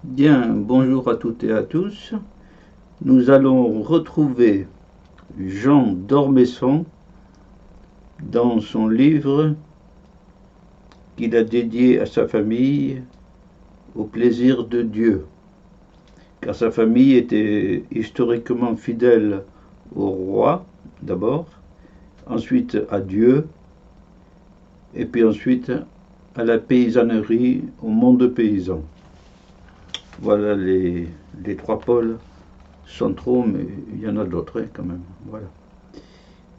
Bien, bonjour à toutes et à tous. Nous allons retrouver Jean d'Ormesson dans son livre qu'il a dédié à sa famille, au plaisir de Dieu, car sa famille était historiquement fidèle au roi d'abord, ensuite à Dieu, et puis ensuite à la paysannerie, au monde paysan. Voilà les trois pôles centraux, mais il y en a d'autres quand même. Voilà.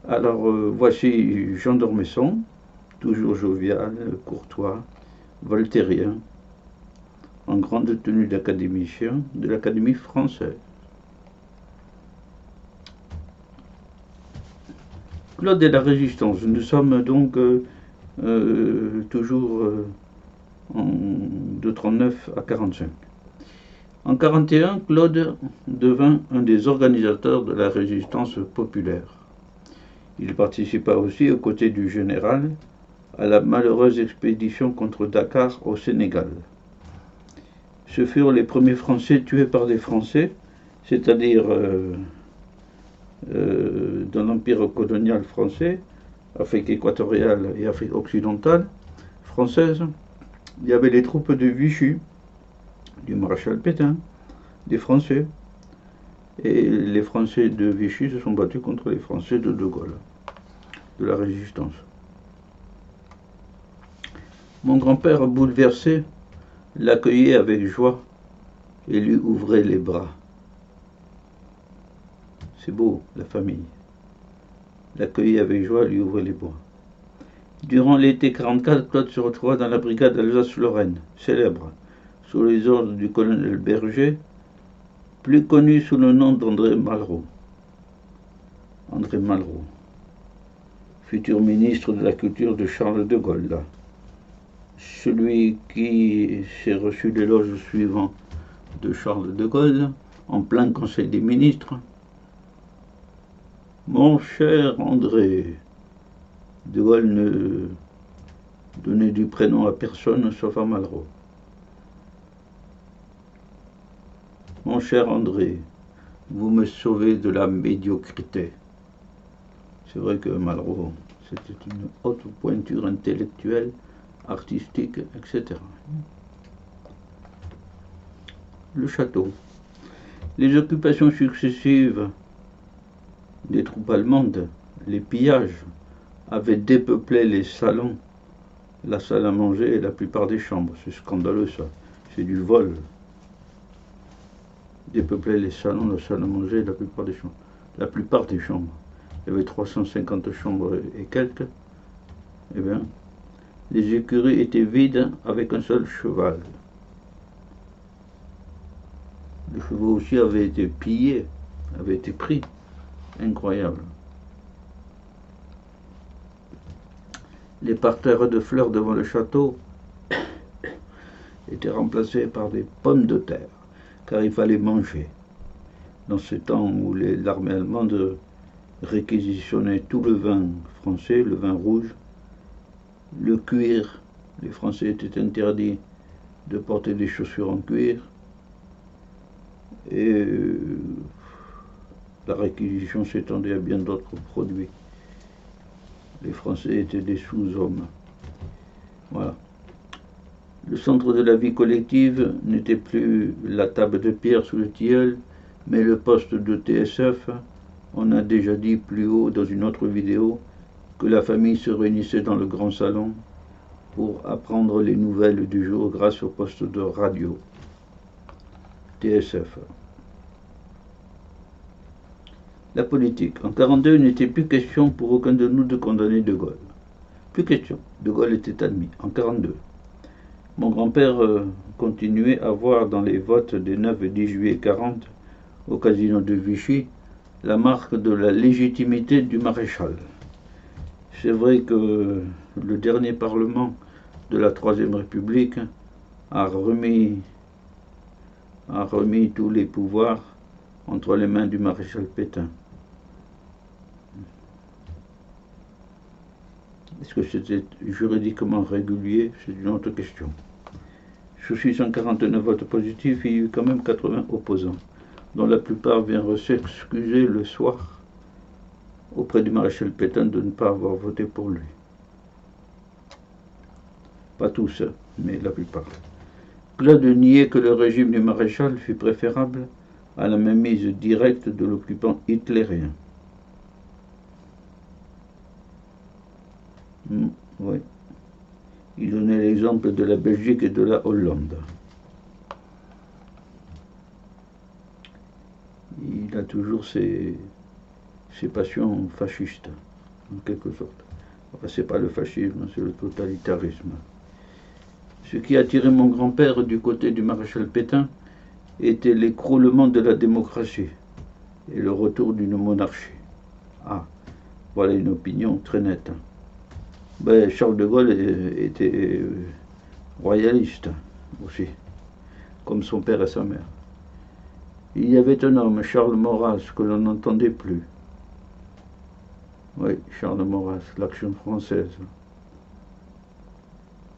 Alors voici Jean d'Ormesson, toujours jovial, courtois, voltairien, en grande tenue d'académicien de l'Académie française. Claude et la Résistance. Nous sommes donc toujours de 39 à 45. En 41, Claude devint un des organisateurs de la résistance populaire. Il participa aussi aux côtés du général à la malheureuse expédition contre Dakar au Sénégal. Ce furent les premiers Français tués par des Français, c'est-à-dire dans l'empire colonial français, Afrique équatoriale et Afrique occidentale française. Il y avait les troupes de Vichy, du maréchal Pétain, des Français, et les Français de Vichy se sont battus contre les Français de Gaulle, de la résistance. Mon grand-père, bouleversé, l'accueillait avec joie et lui ouvrait les bras. C'est beau, la famille. L'accueillait avec joie et lui ouvrait les bras. Durant l'été 44, Claude se retrouva dans la brigade Alsace-Lorraine, célèbre, sous les ordres du colonel Berger, plus connu sous le nom d'André Malraux. André Malraux, futur ministre de la Culture de Charles de Gaulle, là. Celui qui s'est reçu l'éloge suivant de Charles de Gaulle, en plein Conseil des ministres. Mon cher André, de Gaulle ne donnait du prénom à personne sauf à Malraux. Mon cher André, vous me sauvez de la médiocrité. C'est vrai que Malraux, c'était une haute pointure intellectuelle, artistique, etc. Le château. Les occupations successives des troupes allemandes, les pillages, avaient dépeuplé les salons, la salle à manger et la plupart des chambres. C'est scandaleux ça, c'est du vol. Dépeupler les salons, la salle à manger et la plupart des chambres. La plupart des chambres. Il y avait 350 chambres et quelques. Eh bien, les écuries étaient vides avec un seul cheval. Les chevaux aussi avaient été pillés, avaient été pris. Incroyable. Les parterres de fleurs devant le château étaient remplacés par des pommes de terre, car il fallait manger. Dans ce temps où l'armée allemande réquisitionnait tout le vin français, le vin rouge, le cuir, les Français étaient interdits de porter des chaussures en cuir, et la réquisition s'étendait à bien d'autres produits. Les Français étaient des sous-hommes. Voilà. Le centre de la vie collective n'était plus la table de pierre sous le tilleul, mais le poste de TSF. On a déjà dit plus haut dans une autre vidéo que la famille se réunissait dans le grand salon pour apprendre les nouvelles du jour grâce au poste de radio. TSF. La politique. En 1942, il n'était plus question pour aucun de nous de condamner De Gaulle. Plus question. De Gaulle était admis. En 1942. Mon grand-père continuait à voir dans les votes des 9 et 10 juillet 1940 au casino de Vichy la marque de la légitimité du maréchal. C'est vrai que le dernier parlement de la Troisième République a remis tous les pouvoirs entre les mains du maréchal Pétain. Est-ce que c'était juridiquement régulier? C'est une autre question. Sur 649 votes positifs, il y a eu quand même 80 opposants, dont la plupart viennent s'excuser le soir auprès du maréchal Pétain de ne pas avoir voté pour lui. Pas tous, mais la plupart. Claude niait que le régime du maréchal fût préférable à la mainmise directe de l'occupant hitlérien. Oui. Il donnait l'exemple de la Belgique et de la Hollande. Il a toujours ses passions fascistes, en quelque sorte. Enfin, c'est pas le fascisme, c'est le totalitarisme. Ce qui attirait mon grand-père du côté du maréchal Pétain était l'écroulement de la démocratie et le retour d'une monarchie. Ah, voilà une opinion très nette. Ben, Charles de Gaulle était royaliste aussi, comme son père et sa mère. Il y avait un homme, Charles Maurras, que l'on n'entendait plus. Oui, Charles Maurras, l'Action française.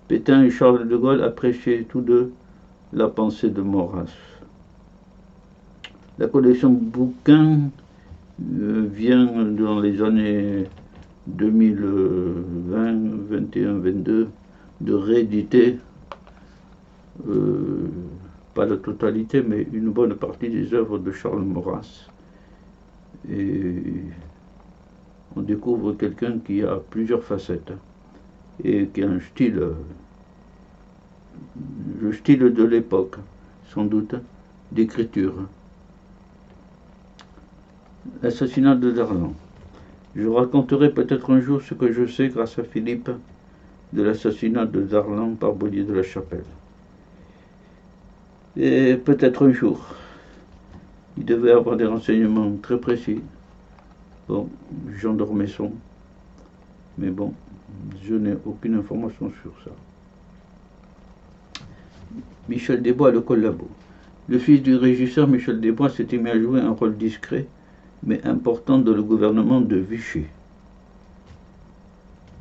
Pétain et Charles de Gaulle appréciaient tous deux la pensée de Maurras. La collection de bouquins vient dans les années 2020, 21, 22 de rééditer, pas la totalité, mais une bonne partie des œuvres de Charles Maurras. Et on découvre quelqu'un qui a plusieurs facettes et qui a un style, le style de l'époque, sans doute, d'écriture. L'assassinat de Darlan. Je raconterai peut-être un jour ce que je sais grâce à Philippe de l'assassinat de Darlan par Baudier de la Chapelle. Et peut-être un jour, il devait avoir des renseignements très précis. Bon, Jean d'Ormesson, mais bon, je n'ai aucune information sur ça. Michel Desbois, le collabo. Le fils du régisseur Michel Desbois s'était mis à jouer un rôle discret mais important dans le gouvernement de Vichy.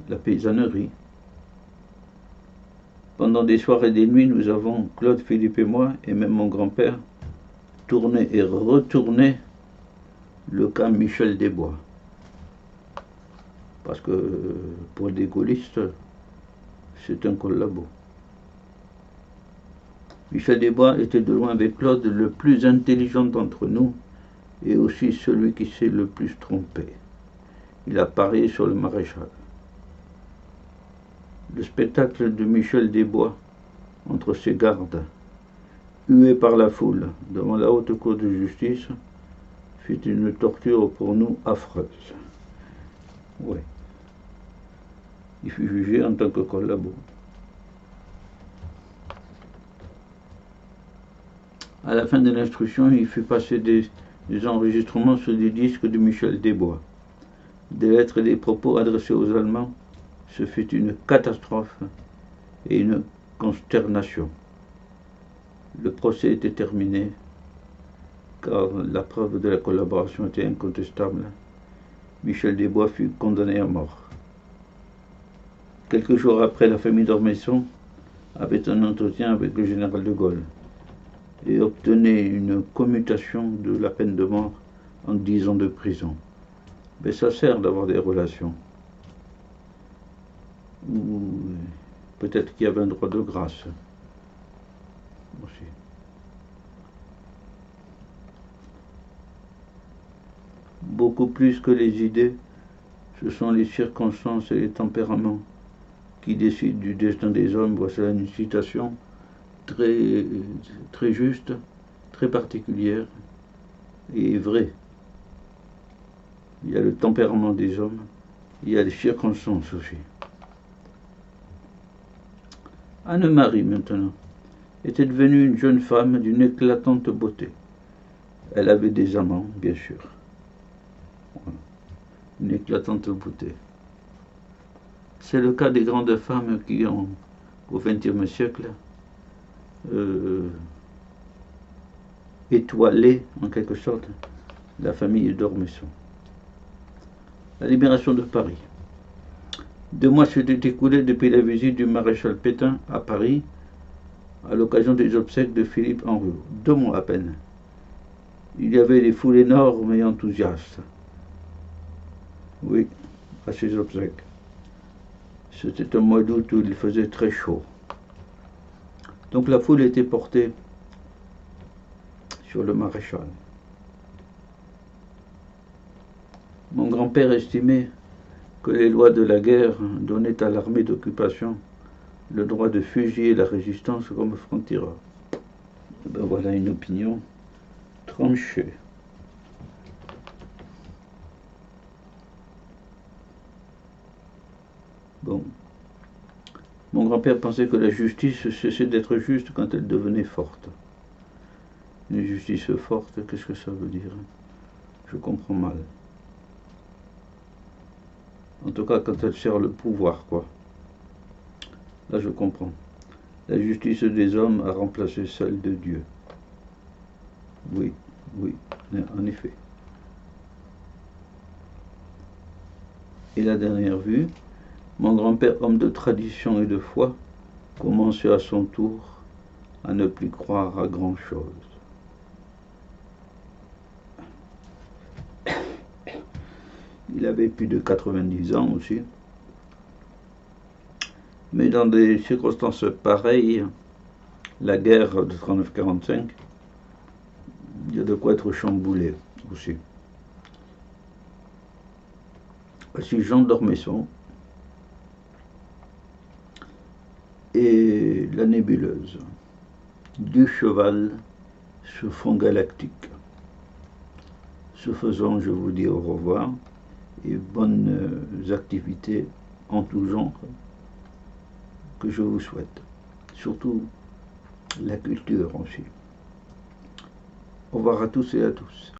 La paysannerie. Pendant des soirées et des nuits, nous avons, Claude, Philippe et moi, et même mon grand-père, tourné et retourné le cas Michel Desbois. Parce que pour des gaullistes, c'est un collabo. Michel Desbois était de loin avec Claude le plus intelligent d'entre nous, et aussi celui qui s'est le plus trompé. Il a parié sur le maréchal. Le spectacle de Michel Desbois, entre ses gardes, hué par la foule devant la haute cour de justice, fut une torture pour nous affreuse. Oui. Il fut jugé en tant que collabo. À la fin de l'instruction, il fut passé des enregistrements sur des disques de Michel Desbois. Des lettres et des propos adressés aux Allemands, ce fut une catastrophe et une consternation. Le procès était terminé, car la preuve de la collaboration était incontestable. Michel Desbois fut condamné à mort. Quelques jours après, la famille d'Ormesson avait un entretien avec le général de Gaulle et obtenait une commutation de la peine de mort en 10 ans de prison. Mais ça sert d'avoir des relations. Ou peut-être qu'il y avait un droit de grâce aussi. Beaucoup plus que les idées, ce sont les circonstances et les tempéraments qui décident du destin des hommes. Voici une citation très juste, très particulière et vraie. Il y a le tempérament des hommes, il y a les circonstances aussi. Anne-Marie, maintenant, était devenue une jeune femme d'une éclatante beauté. Elle avait des amants, bien sûr. Une éclatante beauté. C'est le cas des grandes femmes qui ont, au XXe siècle, étoilé, en quelque sorte, la famille d'Ormesson. La libération de Paris. 2 mois s'étaient écoulés depuis la visite du maréchal Pétain à Paris, à l'occasion des obsèques de Philippe Henriot. 2 mois à peine. Il y avait des foules énormes et enthousiastes. Oui, à ses obsèques. C'était un mois d'août où il faisait très chaud. Donc la foule était portée sur le maréchal. Mon grand-père estimait que les lois de la guerre donnaient à l'armée d'occupation le droit de fusiller la résistance comme franc-tireur. Ben voilà une opinion tranchée. Bon. Mon grand-père pensait que la justice cessait d'être juste quand elle devenait forte. Une justice forte, qu'est-ce que ça veut dire? Je comprends mal. En tout cas, quand elle sert le pouvoir, quoi. Là, je comprends. La justice des hommes a remplacé celle de Dieu. Oui, oui, en effet. Et la dernière vue, mon grand-père, homme de tradition et de foi, commençait à son tour à ne plus croire à grand-chose. Il avait plus de 90 ans aussi. Mais dans des circonstances pareilles, la guerre de 39-45, il y a de quoi être chamboulé aussi. Voici Jean d'Ormesson et la nébuleuse du cheval sur fond galactique. Ce faisant, je vous dis au revoir et bonnes activités en tout genre que je vous souhaite. Surtout la culture aussi. Au revoir à tous et à tous.